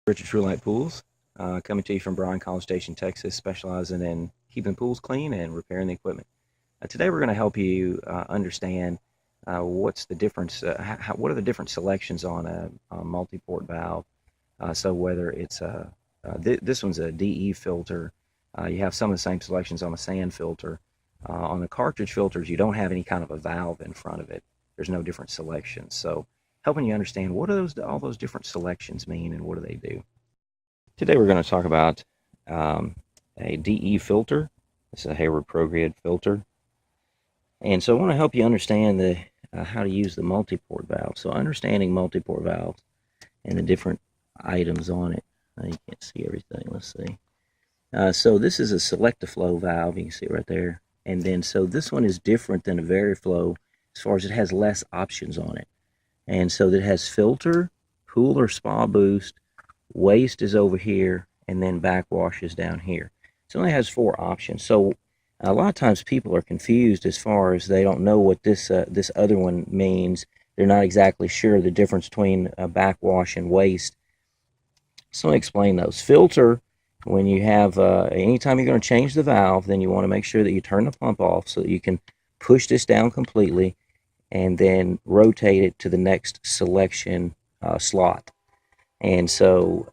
Rich and Lisa Pools, coming to you from Bryan, College Station, Texas, specializing in keeping pools clean and repairing the equipment. Today we're going to help you understand what's the difference, what are the different selections on a multi-port valve. So whether it's this one's a DE filter, you have some of the same selections on a sand filter. On the cartridge filters, you don't have any kind of a valve in front of it. There's no different selections. So helping you understand what do all those different selections mean and what do they do. Today we're going to talk about a DE filter. This is a Hayward ProGrid filter. And so I want to help you understand the how to use the multi-port valve. So understanding multi-port valves and the different items on it. You can't see everything. Let's see. So this is a select-to-flow valve. You can see it right there. And then so this one is different than a VariFlow as far as it has less options on it. And so it has filter, pool or spa boost, waste is over here, and then backwash is down here. So it only has 4 options. So a lot of times people are confused as far as they don't know what this other one means. They're not exactly sure the difference between backwash and waste. So let me explain those. Filter, when you have, anytime you're going to change the valve, then you want to make sure that you turn the pump off so that you can push this down completely and then rotate it to the next selection slot. And so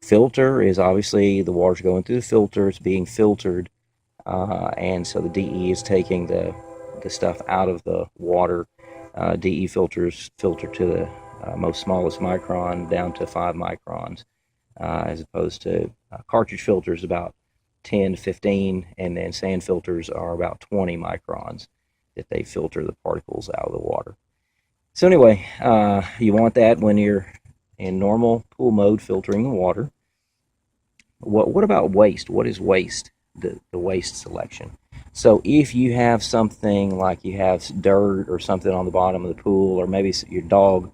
filter is obviously the water's going through the filter, it's being filtered, and so the DE is taking the stuff out of the water. DE filters filter to the most smallest micron down to 5 microns, as opposed to cartridge filters about 10 to 15, and then sand filters are about 20 microns that they filter the particles out of the water. So anyway, you want that when you're in normal pool mode filtering the water. What about waste? What is waste? The waste selection. So if you have something like you have dirt or something on the bottom of the pool, or maybe your dog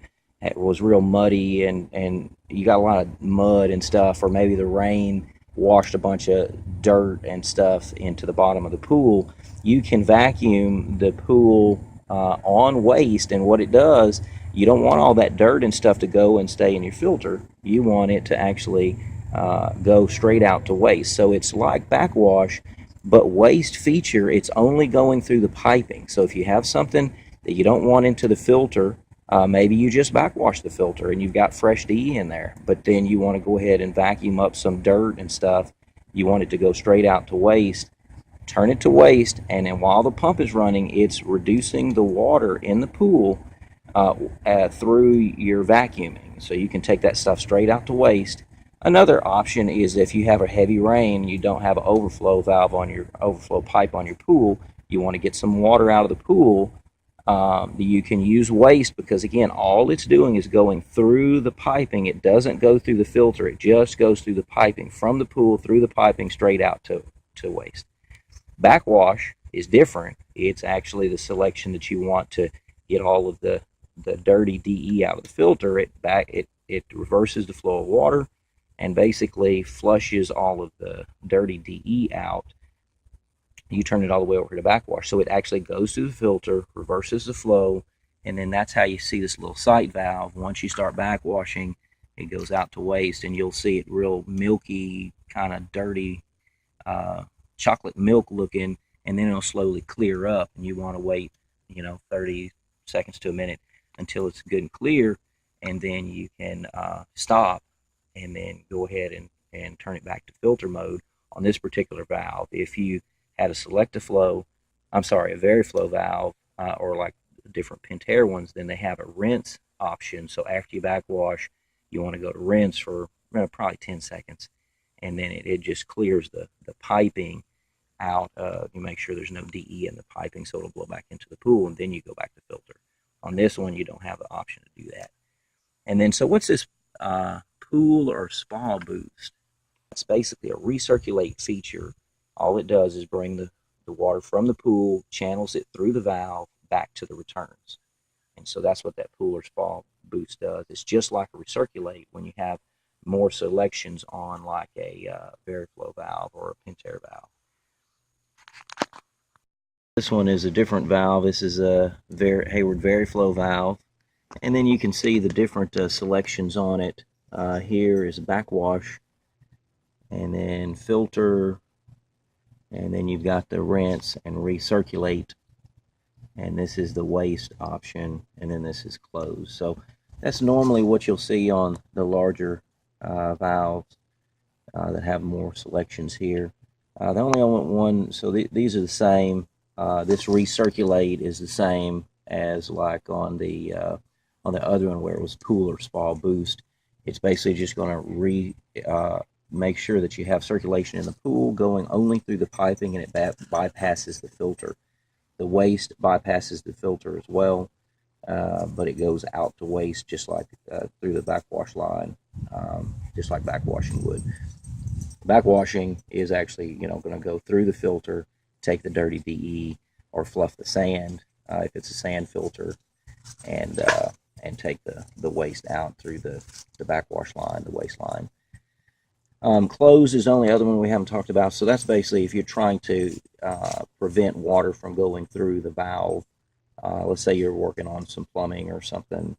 was real muddy and you got a lot of mud and stuff, or maybe the rain washed a bunch of dirt and stuff into the bottom of the pool, you can vacuum the pool on waste. And what it does, you don't want all that dirt and stuff to go and stay in your filter. You want it to actually go straight out to waste. So it's like backwash, but waste feature, it's only going through the piping. So if you have something that you don't want into the filter, maybe you just backwash the filter and you've got fresh DE in there, but then you want to go ahead and vacuum up some dirt and stuff. You want it to go straight out to waste. Turn it to waste, and then while the pump is running, it's reducing the water in the pool through your vacuuming. So you can take that stuff straight out to waste. Another option is if you have a heavy rain, you don't have an overflow valve on your overflow pipe on your pool, you want to get some water out of the pool, you can use waste, because again, all it's doing is going through the piping. It doesn't go through the filter, it just goes through the piping from the pool through the piping straight out to waste. Backwash is different. It's actually the selection that you want to get all of the dirty DE out of the filter. It reverses the flow of water and basically flushes all of the dirty DE out. You turn it all the way over to backwash. So it actually goes through the filter, reverses the flow, and then that's how you see this little sight valve. Once you start backwashing, it goes out to waste, and you'll see it real milky, kind of dirty, chocolate milk looking, and then it'll slowly clear up, and you want to wait 30 seconds to a minute until it's good and clear, and then you can stop and then go ahead and turn it back to filter mode on this particular valve. If you had a VariFlow valve, or like different Pentair ones, then they have a rinse option. So after you backwash, you want to go to rinse for probably 10 seconds, and then it just clears the piping out. You make sure there's no DE in the piping, so it'll blow back into the pool, and then you go back to filter. On this one, you don't have the option to do that. And then, so what's this pool or spa boost? It's basically a recirculate feature. All it does is bring the water from the pool, channels it through the valve back to the returns. And so that's what that pool or spa boost does. It's just like a recirculate when you have more selections on like a VariFlow valve or a Pentair valve. This one is a different valve. This is a Hayward VariFlow valve. And then you can see the different selections on it. Here is backwash, and then filter, and then you've got the rinse and recirculate, and this is the waste option, and then this is close. So that's normally what you'll see on the larger valves that have more selections here. The only one, so these are the same. This recirculate is the same as like on the other one where it was pool or spa boost. It's basically just going to make sure that you have circulation in the pool going only through the piping, and it bypasses the filter. The waste bypasses the filter as well, but it goes out to waste just like through the backwash line, just like backwashing would. Backwashing is actually, going to go through the filter, take the dirty DE, or fluff the sand if it's a sand filter, and take the waste out through the backwash line, the waste line. Close is the only other one we haven't talked about. So that's basically if you're trying to prevent water from going through the valve. Let's say you're working on some plumbing or something.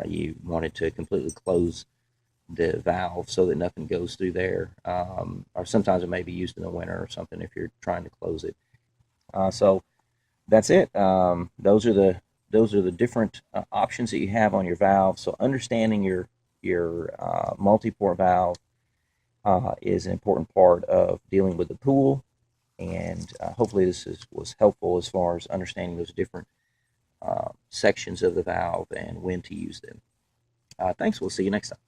You wanted to completely close the valve so that nothing goes through there. Or sometimes it may be used in the winter or something if you're trying to close it. So that's it. Those are the different options that you have on your valve. So understanding your multi-port valve is an important part of dealing with the pool, and hopefully this was helpful as far as understanding those different sections of the valve and when to use them. Thanks. We'll see you next time.